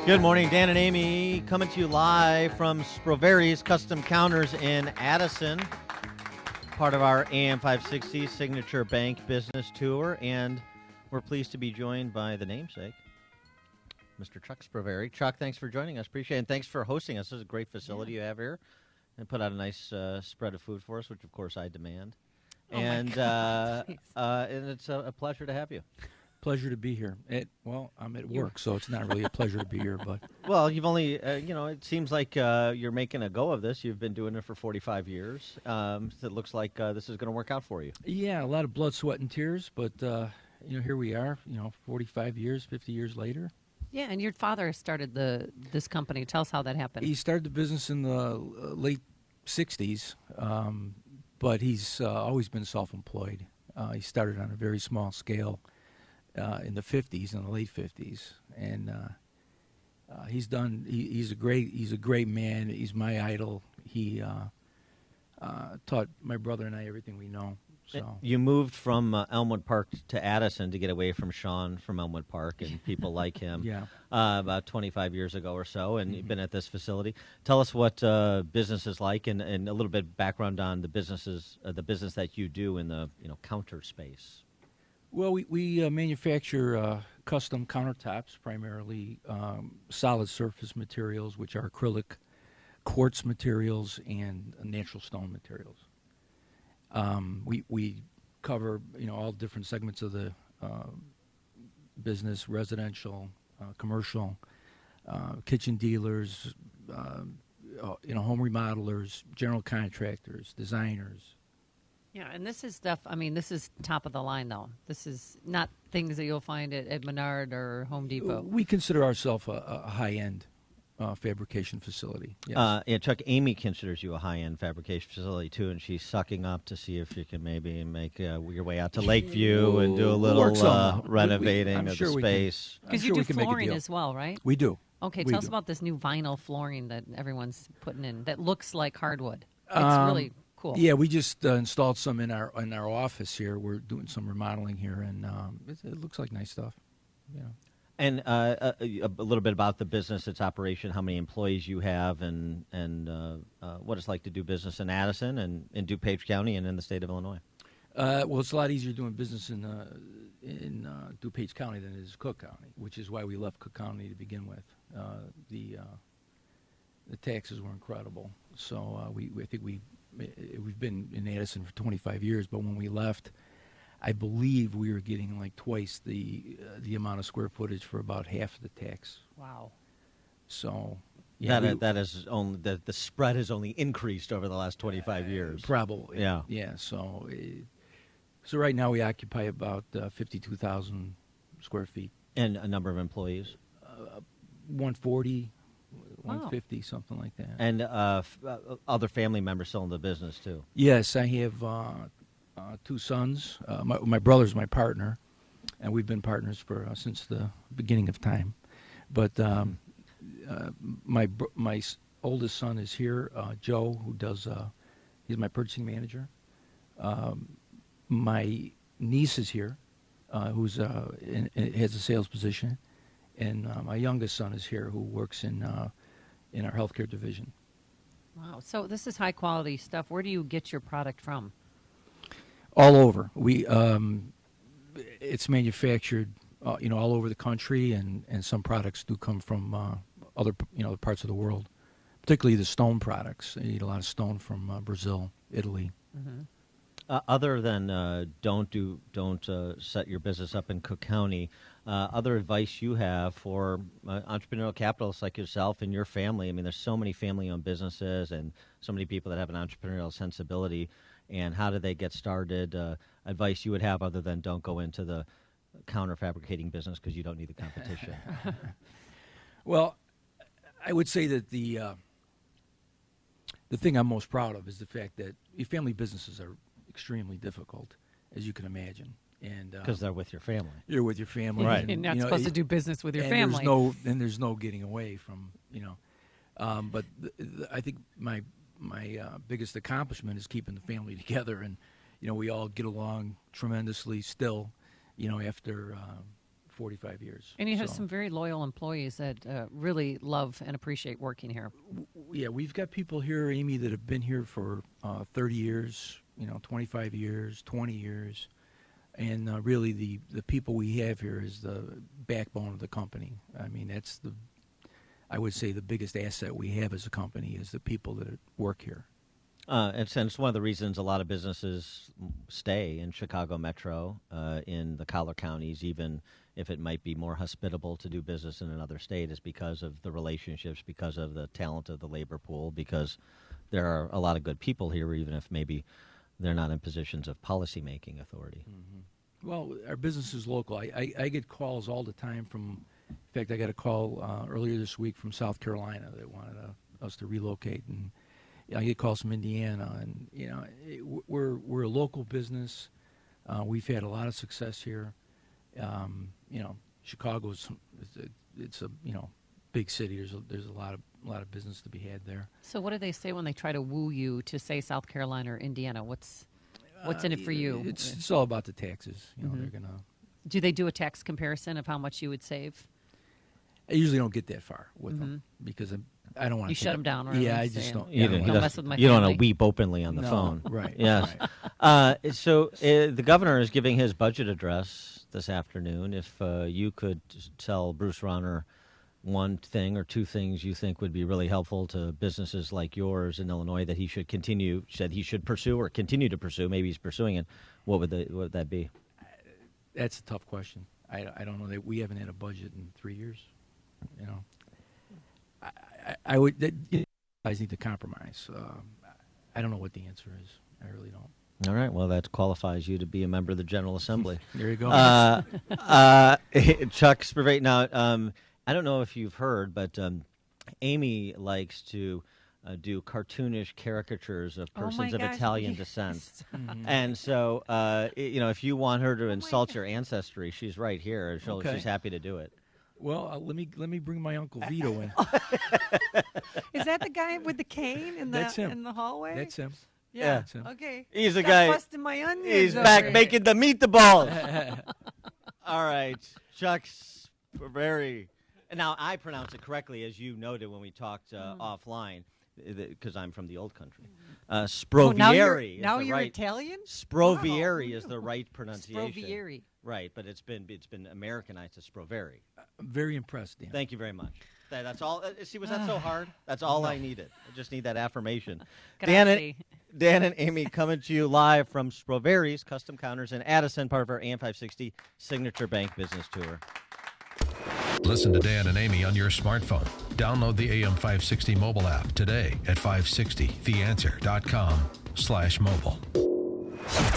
Good morning, Dan and Amy, coming to you live from Sprovieri's Custom Counters in Addison, part of our AM 560 Signature Bank Business Tour, and we're pleased to be joined by the namesake, Mr. Chuck Sprovieri. Chuck, thanks for joining us. Appreciate it, and thanks for hosting us. This is a great facility you have here, and put out a nice spread of food for us, which, of course, I demand. And it's a pleasure to have you. Pleasure to be here. I'm at work, so it's not really a pleasure to be here. But well, you've only, it seems like you're making a go of this. You've been doing it for 45 years. So it looks like this is going to work out for you. Yeah, a lot of blood, sweat, and tears. But here we are. 45 years, 50 years later. Yeah, and your father started this company. Tell us how that happened. He started the business in the late '60s, but he's always been self-employed. He started on a very small scale. In the 50s, in the late 50s, and he's a great man. He's my idol. He taught my brother and I everything we know. So you moved from Elmwood Park to Addison to get away from Sean from Elmwood Park and people like him. Yeah. About 25 years ago or so, and you've been at this facility. Tell us what business is like, and a little bit background on the business that you do in the counter space. Well, we manufacture custom countertops, primarily solid surface materials, which are acrylic, quartz materials, and natural stone materials. We cover all different segments of the business: residential, commercial, kitchen dealers, home remodelers, general contractors, designers. Yeah, and this is stuff, this is top of the line, though. This is not things that you'll find at Menard or Home Depot. We consider ourselves a high-end fabrication facility. Yes. Chuck, Amy considers you a high-end fabrication facility, too, and she's sucking up to see if you can maybe make your way out to Lakeview and do a little renovating of the space. Because you do flooring as well, right? We do. Okay, tell us about this new vinyl flooring that everyone's putting in that looks like hardwood. It's really cool. Yeah, we just installed some in our office here. We're doing some remodeling here, and it looks like nice stuff. Yeah. And a little bit about the business, its operation, how many employees you have, and what it's like to do business in Addison and in DuPage County and in the state of Illinois. Well, it's a lot easier doing business in DuPage County than it is Cook County, which is why we left Cook County to begin with. The taxes were incredible, so I think we've been in Addison for 25 years, but when we left, I believe we were getting like twice the amount of square footage for about half the tax. Wow. So that is only the spread has only increased over the last 25 years. Probably. Yeah. Yeah. So right now we occupy about 52,000 square feet. And a number of employees? 140. 150, something like that. And other family members still in the business, too? Yes, I have two sons. My brother's my partner, and we've been partners since the beginning of time. But my oldest son is here, Joe, who does. He's my purchasing manager. My niece is here, who's has a sales position, and my youngest son is here, who works in our healthcare division. Wow. So this is high quality stuff. Where do you get your product from? All over. It's manufactured, all over the country, and some products do come from other parts of the world, particularly the stone products. You need a lot of stone from Brazil, Italy. Mm-hmm. Other than don't set your business up in Cook County, other advice you have for entrepreneurial capitalists like yourself and your family? I mean, there's so many family-owned businesses and so many people that have an entrepreneurial sensibility. And how do they get started? Advice you would have other than don't go into the counter fabricating business because you don't need the competition. Well, I would say that the thing I'm most proud of is the fact that family businesses are extremely difficult, as you can imagine. And because they're with your family. You're with your family. Right. You're not supposed to do business with your family. There's no getting away from, But I think my biggest accomplishment is keeping the family together. And, we all get along tremendously still, after 45 years. And you have So, some very loyal employees that really love and appreciate working here. Yeah, we've got people here, Amy, that have been here for 30 years, 25 years, 20 years. And really the people we have here is the backbone of the company. I mean, I would say the biggest asset we have as a company is the people that work here. And since one of the reasons a lot of businesses stay in Chicago Metro, in the collar counties, even if it might be more hospitable to do business in another state, is because of the relationships, because of the talent of the labor pool, because there are a lot of good people here, even if maybe they're not in positions of policy-making authority. Mm-hmm. Well, our business is local. I get calls all the time from, in fact, I got a call earlier this week from South Carolina that wanted us to relocate, and I get calls from Indiana, and we're a local business. We've had a lot of success here. Chicago's it's a big city. There's a lot of business to be had there. So what do they say when they try to woo you to say South Carolina or Indiana? What's in it for you? It's all about the taxes. Mm-hmm. They're gonna. Do they do a tax comparison of how much you would save? I usually don't get that far with them because I don't want to. You shut them down, right? Yeah, I just don't. You don't mess with my don't want family. to weep openly on the phone. Right. Yes. Right. So the governor is giving his budget address this afternoon. If you could tell Bruce Rauner one thing or two things you think would be really helpful to businesses like yours in Illinois that he should pursue or continue to pursue, maybe he's pursuing it, what would that be? That's a tough question. I don't know that we haven't had a budget in 3 years. I would. You guys need to compromise. I don't know what the answer is. I really don't. All right. Well, that qualifies you to be a member of the General Assembly. There you go. Chuck Sprovieri. Now, I don't know if you've heard, but Amy likes to do cartoonish caricatures of persons of Italian descent. Mm-hmm. And so, if you want her to insult your ancestry, she's right here. She's happy to do it. Well, let me bring my Uncle Vito in. Is that the guy with the cane in the That's him. in the hallway? That's him. Yeah. That's him. Okay. He's the Stop guy. busting my onions. He's over back here. making the meatballs. All right, Chuck Sprovieri. And now I pronounce it correctly, as you noted when we talked offline, because I'm from the old country. Sprovieri. Now is the you're right, Italian? Sprovieri is the right pronunciation. Sprovieri. Right, but it's been Americanized to Sprovieri. I'm very impressed, Dan. Thank you very much. That's all. See, was that so hard? That's all I needed. I just need that affirmation. Dan and Amy coming to you live from Sprovieri's Custom Counters in Addison, part of our AM 560 Signature Bank Business Tour. Listen to Dan and Amy on your smartphone. Download the AM 560 mobile app today at 560theanswer.com/mobile.